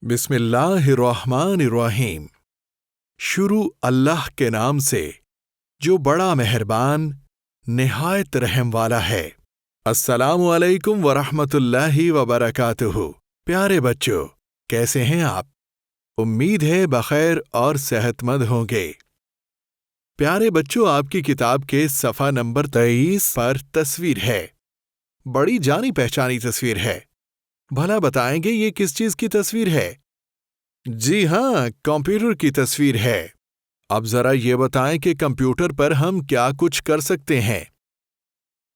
بسم اللہ الرحمن الرحیم۔ شروع اللہ کے نام سے جو بڑا مہربان نہایت رحم والا ہے۔ السلام علیکم ورحمۃ اللہ وبرکاتہ۔ پیارے بچوں، کیسے ہیں آپ؟ امید ہے بخیر اور صحت مند ہوں گے۔ پیارے بچوں، آپ کی کتاب کے صفحہ نمبر 23 پر تصویر ہے۔ بڑی جانی پہچانی تصویر ہے۔ بھلا بتائیں گے یہ کس چیز کی تصویر ہے؟ جی ہاں، کمپیوٹر کی تصویر ہے۔ اب ذرا یہ بتائیں کہ کمپیوٹر پر ہم کیا کچھ کر سکتے ہیں؟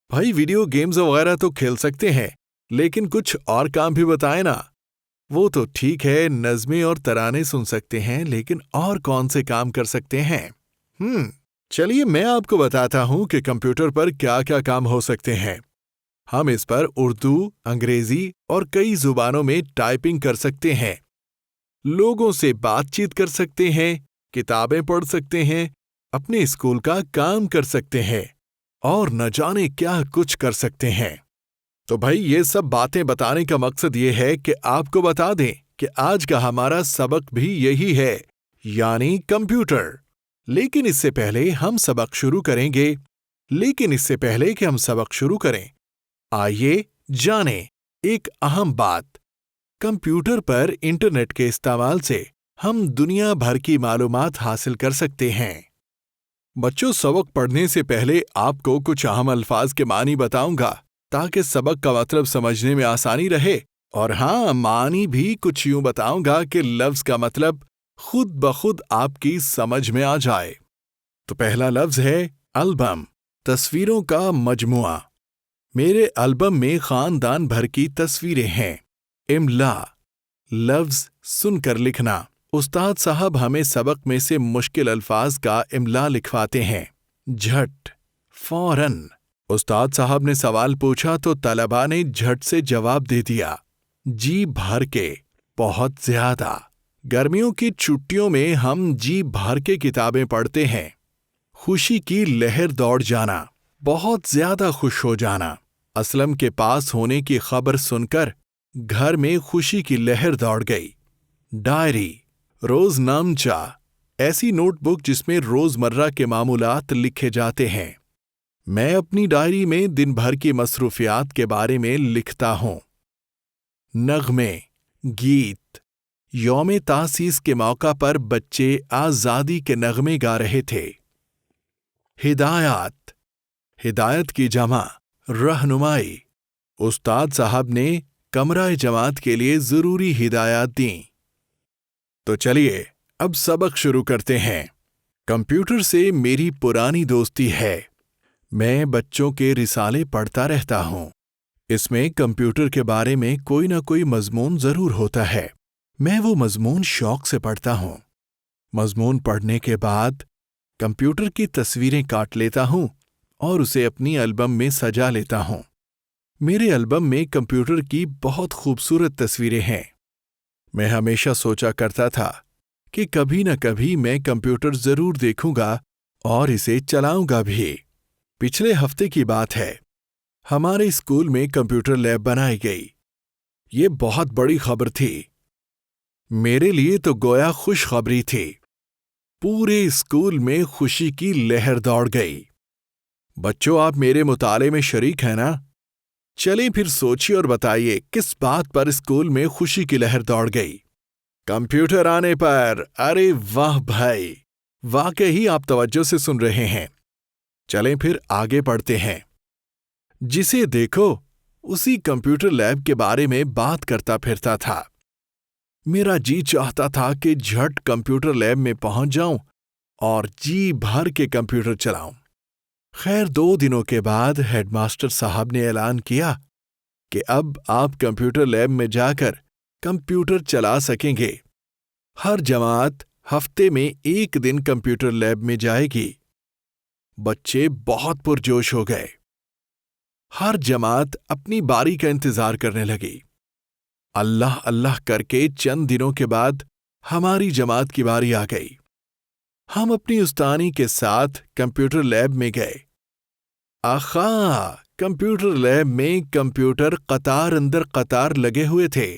بھائی ویڈیو گیمز وغیرہ تو کھیل سکتے ہیں، لیکن کچھ اور کام بھی بتائیں نا۔ وہ تو ٹھیک ہے، نظمیں اور ترانے سن سکتے ہیں، لیکن اور کون سے کام کر سکتے ہیں؟ چلیے میں آپ کو بتاتا ہوں کہ کمپیوٹر پر کیا کیا کام ہو سکتے ہیں۔ ہم اس پر اردو، انگریزی اور کئی زبانوں میں ٹائپنگ کر سکتے ہیں، لوگوں سے بات چیت کر سکتے ہیں، کتابیں پڑھ سکتے ہیں، اپنے اسکول کا کام کر سکتے ہیں، اور نہ جانے کیا کچھ کر سکتے ہیں۔ تو بھائی یہ سب باتیں بتانے کا مقصد یہ ہے کہ آپ کو بتا دیں کہ آج کا ہمارا سبق بھی یہی ہے، یعنی کمپیوٹر۔ لیکن اس سے پہلے کہ ہم سبق شروع کریں، آئیے جانیں ایک اہم بات۔ کمپیوٹر پر انٹرنیٹ کے استعمال سے ہم دنیا بھر کی معلومات حاصل کر سکتے ہیں۔ بچوں، سبق پڑھنے سے پہلے آپ کو کچھ اہم الفاظ کے معنی بتاؤں گا تاکہ سبق کا مطلب سمجھنے میں آسانی رہے، اور ہاں، معنی بھی کچھ یوں بتاؤں گا کہ لفظ کا مطلب خود بخود آپ کی سمجھ میں آ جائے۔ تو پہلا لفظ ہے البم، تصویروں کا مجموعہ۔ میرے البم میں خاندان بھر کی تصویریں ہیں۔ املا، لفظ سن کر لکھنا۔ استاد صاحب ہمیں سبق میں سے مشکل الفاظ کا املا لکھواتے ہیں۔ جھٹ، فوراً۔ استاد صاحب نے سوال پوچھا تو طلباء نے جھٹ سے جواب دے دیا۔ جی بھر کے، بہت زیادہ۔ گرمیوں کی چھٹیوں میں ہم جی بھر کے کتابیں پڑھتے ہیں۔ خوشی کی لہر دوڑ جانا، بہت زیادہ خوش ہو جانا۔ اسلم کے پاس ہونے کی خبر سن کر گھر میں خوشی کی لہر دوڑ گئی۔ ڈائری، روز نامچہ، ایسی نوٹ بک جس میں روزمرہ کے معمولات لکھے جاتے ہیں۔ میں اپنی ڈائری میں دن بھر کی مصروفیات کے بارے میں لکھتا ہوں۔ نغمے، گیت، یوم تاسیس کے موقع پر بچے آزادی کے نغمے گا رہے تھے۔ ہدایات، ہدایت کی جمع رہنمائی۔ استاد صاحب نے کمرہ جماعت کے لیے ضروری ہدایات دیں۔ تو چلیے اب سبق شروع کرتے ہیں۔ کمپیوٹر سے میری پرانی دوستی ہے۔ میں بچوں کے رسالے پڑھتا رہتا ہوں۔ اس میں کمپیوٹر کے بارے میں کوئی نہ کوئی مضمون ضرور ہوتا ہے۔ میں وہ مضمون شوق سے پڑھتا ہوں۔ مضمون پڑھنے کے بعد کمپیوٹر کی تصویریں کاٹ لیتا ہوں اور اسے اپنی البم میں سجا لیتا ہوں۔ میرے البم میں کمپیوٹر کی بہت خوبصورت تصویریں ہیں۔ میں ہمیشہ سوچا کرتا تھا کہ کبھی نہ کبھی میں کمپیوٹر ضرور دیکھوں گا اور اسے چلاؤں گا بھی۔ پچھلے ہفتے کی بات ہے، ہمارے اسکول میں کمپیوٹر لیب بنائی گئی۔ یہ بہت بڑی خبر تھی۔ میرے لیے تو گویا خوشخبری تھی۔ پورے اسکول میں خوشی کی لہر دوڑ گئی۔ بچوں، آپ میرے مطالعے میں شریک ہیں نا؟ چلیں پھر سوچیے اور بتائیے کس بات پر اسکول میں خوشی کی لہر دوڑ گئی؟ کمپیوٹر آنے پر۔ ارے واہ بھائی، واقعی آپ توجہ سے سن رہے ہیں۔ چلیں پھر آگے پڑھتے ہیں۔ جسے دیکھو اسی کمپیوٹر لیب کے بارے میں بات کرتا پھرتا تھا۔ میرا جی چاہتا تھا کہ جھٹ کمپیوٹر لیب میں پہنچ جاؤں اور جی بھر کے کمپیوٹر چلاؤں۔ خیر 2 دنوں کے بعد ہیڈ ماسٹر صاحب نے اعلان کیا کہ اب آپ کمپیوٹر لیب میں جا کر کمپیوٹر چلا سکیں گے۔ ہر جماعت ہفتے میں 1 دن کمپیوٹر لیب میں جائے گی۔ بچے بہت پرجوش ہو گئے۔ ہر جماعت اپنی باری کا انتظار کرنے لگی۔ اللہ اللہ کر کے چند دنوں کے بعد ہماری جماعت کی باری آ گئی۔ ہم اپنی استانی کے ساتھ کمپیوٹر لیب میں گئے۔ کمپیوٹر لیب میں کمپیوٹر قطار اندر قطار لگے ہوئے تھے۔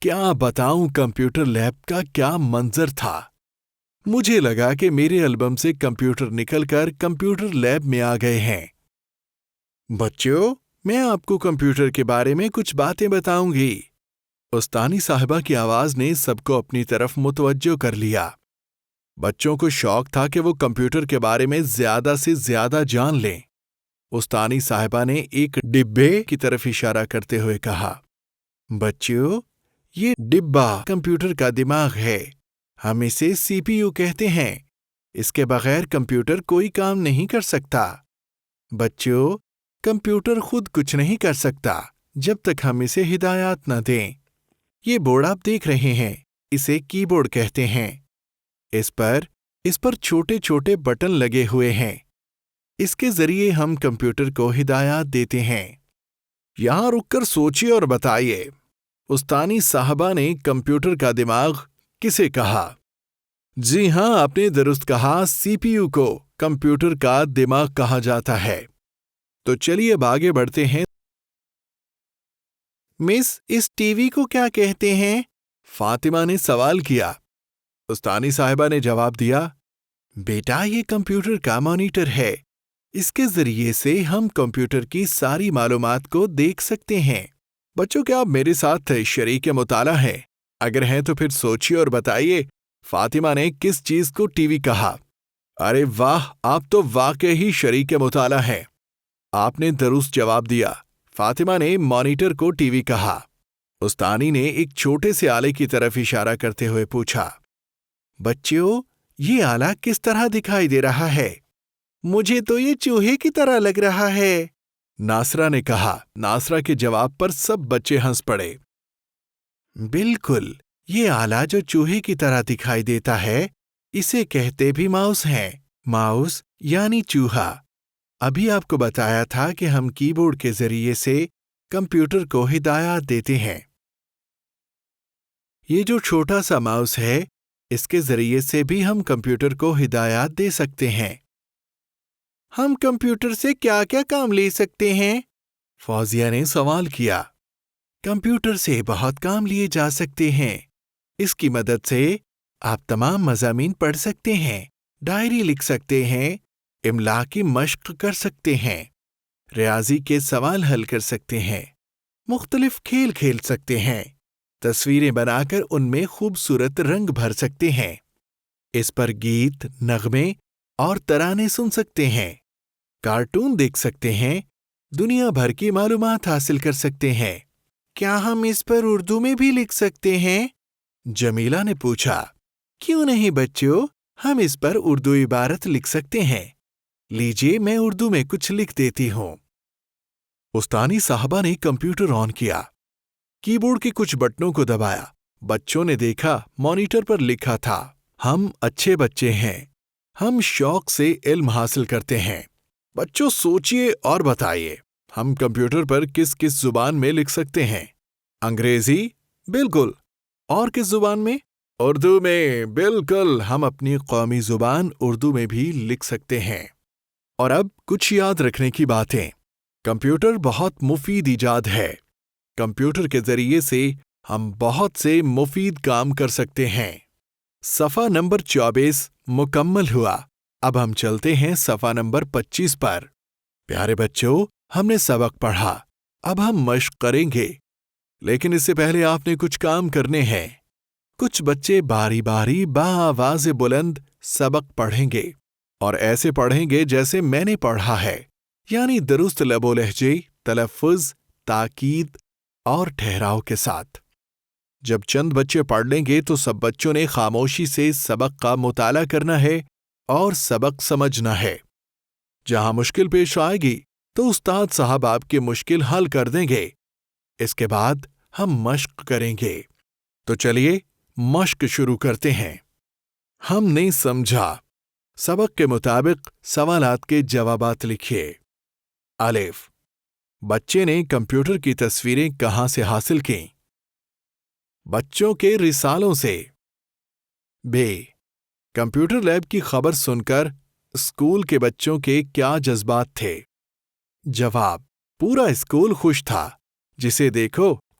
کیا بتاؤں کمپیوٹر لیب کا کیا منظر تھا۔ مجھے لگا کہ میرے البم سے کمپیوٹر نکل کر کمپیوٹر لیب میں آ گئے ہیں۔ بچوں، میں آپ کو کمپیوٹر کے بارے میں کچھ باتیں بتاؤں گی۔ استانی صاحبہ کی آواز نے سب کو اپنی طرف متوجہ کر لیا۔ بچوں کو شوق تھا کہ وہ کمپیوٹر کے بارے میں زیادہ سے زیادہ جان لیں۔ استانی صاحبہ نے ایک ڈبے کی طرف اشارہ کرتے ہوئے کہا، بچوں، یہ ڈبہ کمپیوٹر کا دماغ ہے۔ ہم اسے سی پی یو کہتے ہیں۔ اس کے بغیر کمپیوٹر کوئی کام نہیں کر سکتا۔ بچوں، کمپیوٹر خود کچھ نہیں کر سکتا جب تک ہم اسے ہدایات نہ دیں۔ یہ بورڈ آپ دیکھ رہے ہیں، اسے کی بورڈ کہتے ہیں۔ اس پر چھوٹے چھوٹے بٹن لگے ہوئے ہیں۔ اس کے ذریعے ہم کمپیوٹر کو ہدایات دیتے ہیں۔ یہاں رک کر سوچیے اور بتائیے، استانی صاحبہ نے کمپیوٹر کا دماغ کسے کہا؟ جی ہاں، آپ نے درست کہا، سی پی یو کو کمپیوٹر کا دماغ کہا جاتا ہے۔ تو چلیے اب آگے بڑھتے ہیں۔ مس، اس ٹی وی کو کیا کہتے ہیں؟ فاطمہ نے سوال کیا۔ استانی صاحبہ نے جواب دیا، بیٹا یہ کمپیوٹر کا مانیٹر ہے۔ اس کے ذریعے سے ہم کمپیوٹر کی ساری معلومات کو دیکھ سکتے ہیں۔ بچوں، کیا آپ میرے ساتھ شریک مطالعہ ہیں؟ اگر ہیں تو پھر سوچیے اور بتائیے فاطمہ نے کس چیز کو ٹی وی کہا؟ ارے واہ، آپ تو واقعی ہی شریک مطالعہ ہیں۔ آپ نے درست جواب دیا۔ فاطمہ نے مانیٹر کو ٹی وی کہا۔ استانی نے ایک چھوٹے سے آلے کی طرف اشارہ کرتے ہوئے پوچھا، بچوں، یہ آلہ کس طرح دکھائی دے رہا ہے؟ مجھے تو یہ چوہے کی طرح لگ رہا ہے، ناصرہ نے کہا۔ ناصرہ کے جواب پر سب بچے ہنس پڑے۔ بالکل، یہ آلہ جو چوہے کی طرح دکھائی دیتا ہے، اسے کہتے بھی ماؤس ہیں۔ ماؤس یعنی چوہا۔ ابھی آپ کو بتایا تھا کہ ہم کی بورڈ کے ذریعے سے کمپیوٹر کو ہدایات دیتے ہیں۔ یہ جو چھوٹا سا ماؤس ہے، اس کے ذریعے سے بھی ہم کمپیوٹر کو ہدایات دے سکتے ہیں۔ ہم کمپیوٹر سے کیا کیا کام لے سکتے ہیں؟ فوزیہ نے سوال کیا۔ کمپیوٹر سے بہت کام لیے جا سکتے ہیں۔ اس کی مدد سے آپ تمام مضامین پڑھ سکتے ہیں، ڈائری لکھ سکتے ہیں، املا کی مشق کر سکتے ہیں، ریاضی کے سوال حل کر سکتے ہیں، مختلف کھیل کھیل سکتے ہیں، تصویریں بنا کر ان میں خوبصورت رنگ بھر سکتے ہیں۔ اس پر گیت، نغمے اور ترانے سن سکتے ہیں، کارٹون دیکھ سکتے ہیں، دنیا بھر کی معلومات حاصل کر سکتے ہیں۔ کیا ہم اس پر اردو میں بھی لکھ سکتے ہیں؟ جمیلہ نے پوچھا۔ کیوں نہیں بچوں، ہم اس پر اردو عبارت لکھ سکتے ہیں۔ لیجیے میں اردو میں کچھ لکھ دیتی ہوں۔ استانی صاحبہ نے کمپیوٹر آن کیا، کی بورڈ کے کچھ بٹنوں کو دبایا۔ بچوں نے دیکھا مانیٹر پر لکھا تھا، ہم اچھے بچے ہیں، ہم شوق سے علم حاصل کرتے ہیں۔ بچوں سوچئے اور بتائیے، ہم کمپیوٹر پر کس کس زبان میں لکھ سکتے ہیں؟ انگریزی؟ بالکل۔ اور کس زبان میں؟ اردو میں، بالکل۔ ہم اپنی قومی زبان اردو میں بھی لکھ سکتے ہیں۔ اور اب کچھ یاد رکھنے کی باتیں۔ کمپیوٹر بہت مفید ایجاد ہے۔ کمپیوٹر کے ذریعے سے ہم بہت سے مفید کام کر سکتے ہیں۔ صفحہ نمبر 24 مکمل ہوا۔ اب ہم چلتے ہیں صفحہ نمبر 25 پر۔ پیارے بچوں، ہم نے سبق پڑھا، اب ہم مشق کریں گے، لیکن اس سے پہلے آپ نے کچھ کام کرنے ہیں۔ کچھ بچے باری باری بآواز بلند سبق پڑھیں گے اور ایسے پڑھیں گے جیسے میں نے پڑھا ہے، یعنی درست لب و لہجے، تلفظ، تاکید اور ٹھہراؤ کے ساتھ۔ جب چند بچے پڑھ لیں گے تو سب بچوں نے خاموشی سے سبق کا مطالعہ کرنا ہے اور سبق سمجھنا ہے۔ جہاں مشکل پیش آئے گی تو استاد صاحب آپ کی مشکل حل کر دیں گے۔ اس کے بعد ہم مشق کریں گے۔ تو چلیے مشق شروع کرتے ہیں۔ ہم نے سمجھا۔ سبق کے مطابق سوالات کے جوابات لکھیے۔ الف، بچے نے کمپیوٹر کی تصویریں کہاں سے حاصل کیں؟ بچوں کے رسالوں سے۔ ب، کمپیوٹر لیب کی خبر سن کر اسکول کے بچوں کے کیا جذبات تھے؟ جواب، پورا اسکول خوش تھا، جسے دیکھو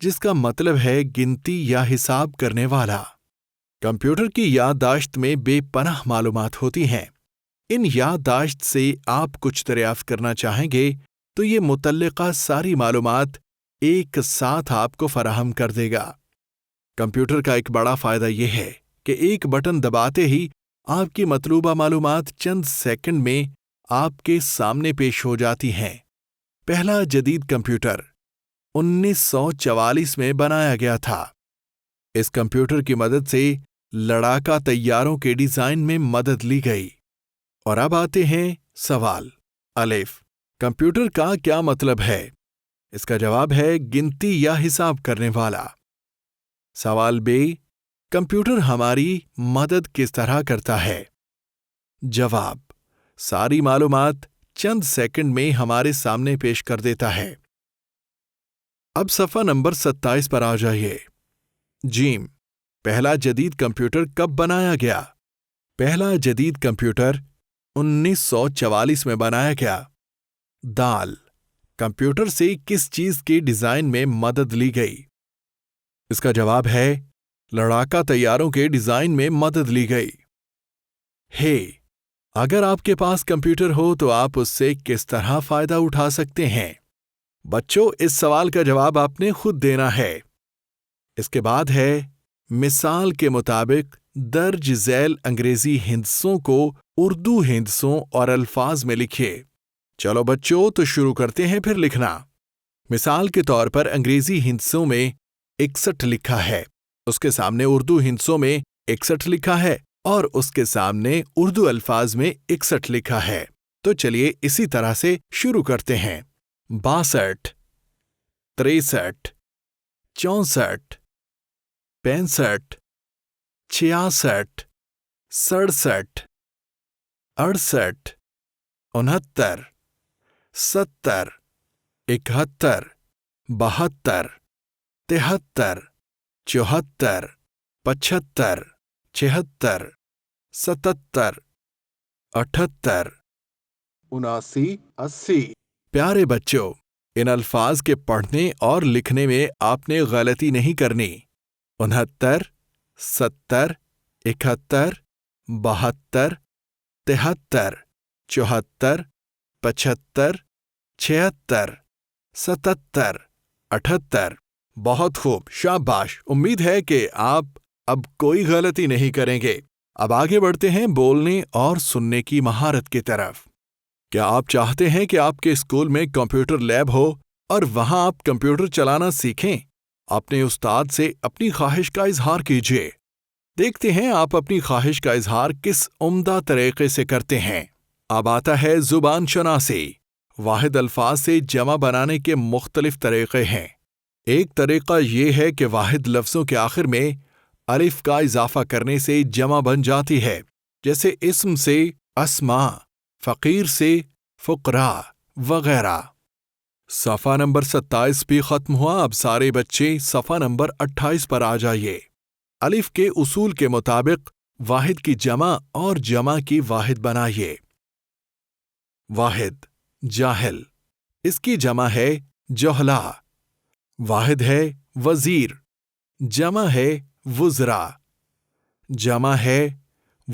جس کا مطلب ہے گنتی یا حساب کرنے والا۔ کمپیوٹر کی یادداشت میں بے پناہ معلومات ہوتی ہیں۔ ان یادداشت سے آپ کچھ دریافت کرنا چاہیں گے تو یہ متعلقہ ساری معلومات ایک ساتھ آپ کو فراہم کر دے گا۔ کمپیوٹر کا ایک بڑا فائدہ یہ ہے کہ ایک بٹن دباتے ہی آپ کی مطلوبہ معلومات چند سیکنڈ میں آپ کے سامنے پیش ہو جاتی ہیں۔ پہلا جدید کمپیوٹر 1944 میں بنایا گیا تھا۔ اس کمپیوٹر کی مدد سے لڑاکا طیاروں کے ڈیزائن میں مدد لی گئی۔ اور اب آتے ہیں سوال۔ الف، کمپیوٹر کا کیا مطلب ہے؟ اس کا جواب ہے گنتی یا حساب کرنے والا۔ سوال بے، کمپیوٹر ہماری مدد کس طرح کرتا ہے؟ جواب، ساری معلومات چند سیکنڈ میں ہمارے سامنے پیش کر دیتا ہے۔ اب صفحہ نمبر 27 پر آ جائیے۔ جیم، پہلا جدید کمپیوٹر کب بنایا گیا؟ پہلا جدید کمپیوٹر 1944 میں بنایا گیا۔ دال، کمپیوٹر سے کس چیز کے ڈیزائن میں مدد لی گئی؟ اس کا جواب ہے لڑاکا طیاروں کے ڈیزائن میں مدد لی گئی۔ ہے، اگر آپ کے پاس کمپیوٹر ہو تو آپ اس سے کس طرح فائدہ اٹھا سکتے ہیں؟ بچوں، اس سوال کا جواب آپ نے خود دینا ہے۔ اس کے بعد ہے مثال کے مطابق درج ذیل انگریزی ہندسوں کو اردو ہندسوں اور الفاظ میں لکھیے۔ چلو بچوں، تو شروع کرتے ہیں پھر لکھنا۔ مثال کے طور پر انگریزی ہندسوں میں 61 لکھا ہے، اس کے سامنے اردو ہندسوں میں 61 لکھا ہے، اور اس کے سامنے اردو الفاظ میں 61 لکھا ہے۔ تو چلیے اسی طرح سے شروع کرتے ہیں۔ 62، 63، 64، 65، 66، 67، 68، 69، 70، 71، 72، 73، 74، 75، 76، 77، 78، 79، 80۔ پیارے بچوں، ان الفاظ کے پڑھنے اور لکھنے میں آپ نے غلطی نہیں کرنی۔ 69، 70، 71، 72، 73، 74، 75، 76، 77، 78۔ بہت خوب، شاباش۔ امید ہے کہ آپ اب کوئی غلطی نہیں کریں گے۔ اب آگے بڑھتے ہیں بولنے اور سننے کی مہارت کی طرف۔ کیا آپ چاہتے ہیں کہ آپ کے اسکول میں کمپیوٹر لیب ہو اور وہاں آپ کمپیوٹر چلانا سیکھیں؟ اپنے استاد سے اپنی خواہش کا اظہار کیجیے۔ دیکھتے ہیں آپ اپنی خواہش کا اظہار کس عمدہ طریقے سے کرتے ہیں۔ اب آتا ہے زبان شناسی۔ واحد الفاظ سے جمع بنانے کے مختلف طریقے ہیں۔ ایک طریقہ یہ ہے کہ واحد لفظوں کے آخر میں الف کا اضافہ کرنے سے جمع بن جاتی ہے، جیسے اسم سے اسماء، فقیر سے فقراء وغیرہ۔ صفحہ نمبر 27 بھی ختم ہوا۔ اب سارے بچے صفحہ نمبر 28 پر آ جائیے۔ الف کے اصول کے مطابق واحد کی جمع اور جمع کی واحد بنائیے۔ واحد، جاہل، اس کی جمع ہے جہلاء۔ واحد ہے وزیر، جمع ہے وزراء۔ جمع ہے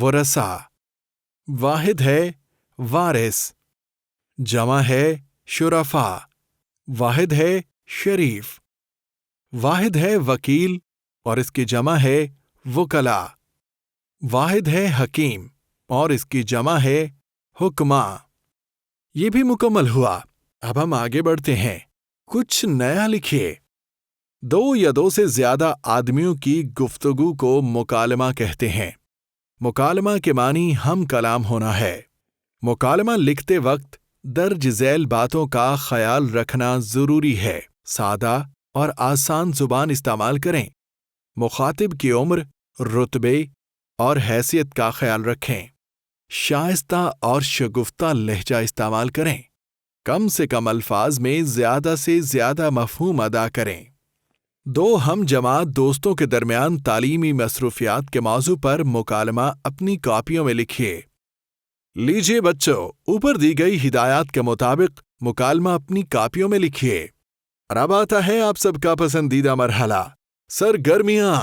ورثاء۔ واحد ہے وارث، جمع ہے شرفاء۔ واحد ہے شریف۔ واحد ہے وکیل اور اس کی جمع ہے وکلاء۔ واحد ہے حکیم اور اس کی جمع ہے حکماء۔ یہ بھی مکمل ہوا۔ اب ہم آگے بڑھتے ہیں۔ کچھ نیا لکھیے۔ دو یا دو سے زیادہ آدمیوں کی گفتگو کو مکالمہ کہتے ہیں۔ مکالمہ کے معنی ہم کلام ہونا ہے۔ مکالمہ لکھتے وقت درج ذیل باتوں کا خیال رکھنا ضروری ہے۔ سادہ اور آسان زبان استعمال کریں۔ مخاطب کی عمر، رتبے اور حیثیت کا خیال رکھیں۔ شائستہ اور شگفتہ لہجہ استعمال کریں۔ کم سے کم الفاظ میں زیادہ سے زیادہ مفہوم ادا کریں۔ دو ہم جماعت دوستوں کے درمیان تعلیمی مصروفیات کے موضوع پر مکالمہ اپنی کاپیوں میں لکھیے۔ لیجیے بچوں، اوپر دی گئی ہدایات کے مطابق مکالمہ اپنی کاپیوں میں لکھیے۔ اور اب آتا ہے آپ سب کا پسندیدہ مرحلہ، سرگرمیاں۔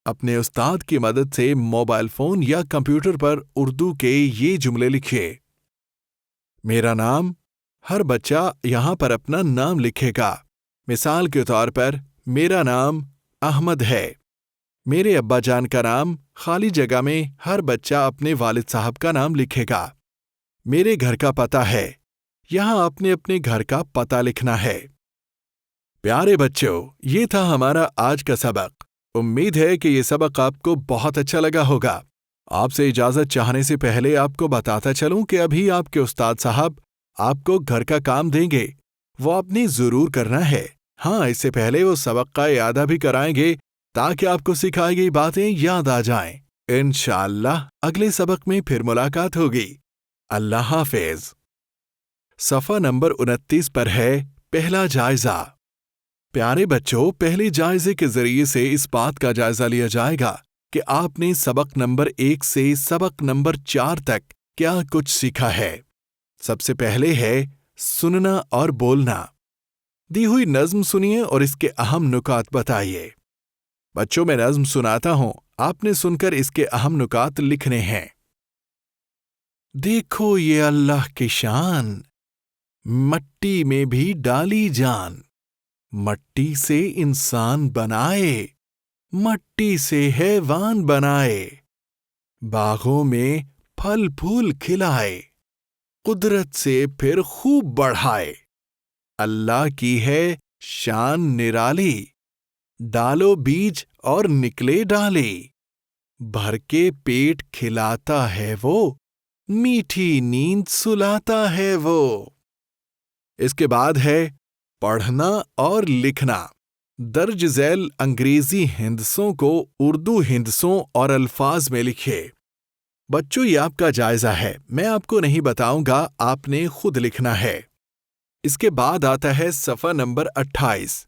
اپنے استاد کی مدد سے موبائل فون یا کمپیوٹر پر اردو کے یہ جملے لکھیے۔ میرا نام، ہر بچہ یہاں پر اپنا نام لکھے گا۔ مثال کے طور پر میرا نام احمد ہے۔ میرے ابا جان کا نام، خالی جگہ میں ہر بچہ اپنے والد صاحب کا نام لکھے گا۔ میرے گھر کا پتہ ہے، یہاں اپنے اپنے گھر کا پتہ لکھنا ہے۔ پیارے بچوں، یہ تھا ہمارا آج کا سبق۔ امید ہے کہ یہ سبق آپ کو بہت اچھا لگا ہوگا۔ آپ سے اجازت چاہنے سے پہلے آپ کو بتاتا چلوں کہ ابھی آپ کے استاد صاحب آپ کو گھر کا کام دیں گے، وہ آپ نے ضرور کرنا ہے۔ ہاں، اس سے پہلے وہ سبق کا اعادہ بھی کرائیں گے تاکہ آپ کو سکھائی گئی باتیں یاد آ جائیں۔ انشاءاللہ اگلے سبق میں پھر ملاقات ہوگی۔ اللہ حافظ۔ صفحہ نمبر 29 پر ہے پہلا جائزہ۔ پیارے بچوں، پہلے جائزے کے ذریعے سے اس بات کا جائزہ لیا جائے گا کہ آپ نے سبق نمبر 1 سے سبق نمبر 4 تک کیا کچھ سیکھا ہے۔ سب سے پہلے ہے سننا اور بولنا۔ دی ہوئی نظم سنیے اور اس کے اہم نکات بتائیے۔ بچوں، میں نظم سناتا ہوں، آپ نے سن کر اس کے اہم نکات لکھنے ہیں۔ دیکھو یہ اللہ کی شان، مٹی میں بھی ڈالی جان، مٹی سے انسان بنائے، مٹی سے حیوان بنائے، باغوں میں پھل پھول کھلائے، قدرت سے پھر خوب بڑھائے۔ اللہ کی ہے شان نرالی، ڈالو بیج اور نکلے ڈالے، بھر کے پیٹ کھلاتا ہے وہ، میٹھی نیند سلاتا ہے وہ۔ اس کے بعد ہے پڑھنا اور لکھنا۔ درج ذیل انگریزی ہندسوں کو اردو ہندسوں اور الفاظ میں لکھیے۔ بچوں، یہ آپ کا جائزہ ہے، میں آپ کو نہیں بتاؤں گا، آپ نے خود لکھنا ہے۔ اس کے بعد آتا ہے صفحہ نمبر 28،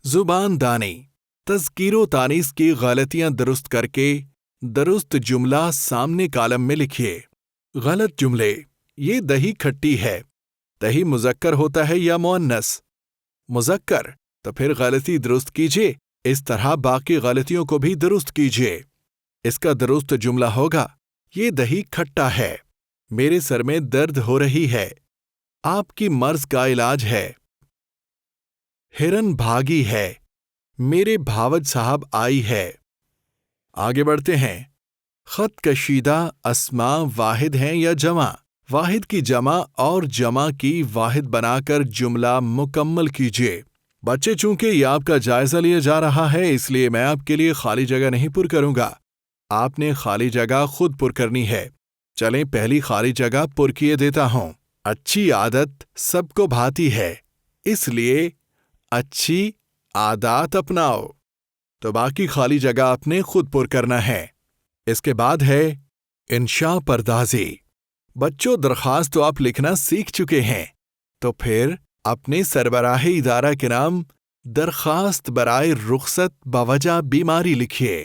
زبان دانی۔ تذکیر و تانیث کی غلطیاں درست کر کے درست جملہ سامنے کالم میں لکھیے۔ غلط جملے: یہ دہی کھٹی ہے، دہی مذکر ہوتا ہے یا مؤنث؟ مذکر، تو پھر غلطی درست کیجیے، اس طرح باقی غلطیوں کو بھی درست کیجیے۔ اس کا درست جملہ ہوگا، یہ دہی کھٹا ہے، میرے سر میں درد ہو رہی ہے، آپ کی مرض کا علاج ہے۔ ہرن بھاگی ہے، میرے بھاوج صاحب آئی ہے۔ آگے بڑھتے ہیں۔ خط کشیدہ اسماء واحد ہیں یا جمع؟ واحد کی جمع اور جمع کی واحد بنا کر جملہ مکمل کیجیے۔ بچے، چونکہ یہ آپ کا جائزہ لیا جا رہا ہے، اس لیے میں آپ کے لیے خالی جگہ نہیں پر کروں گا، آپ نے خالی جگہ خود پر کرنی ہے۔ چلیں پہلی خالی جگہ پر کیے دیتا ہوں۔ اچھی عادت سب کو بھاتی ہے، اس لیے اچھی عادات اپناؤ۔ تو باقی خالی جگہ آپ نے خود پر کرنا ہے۔ اس کے بعد ہے انشاء پردازی۔ بچوں، درخواست تو آپ لکھنا سیکھ چکے ہیں، تو پھر اپنے سربراہ ادارہ کے نام درخواست برائے رخصت بوجہ بیماری لکھیے۔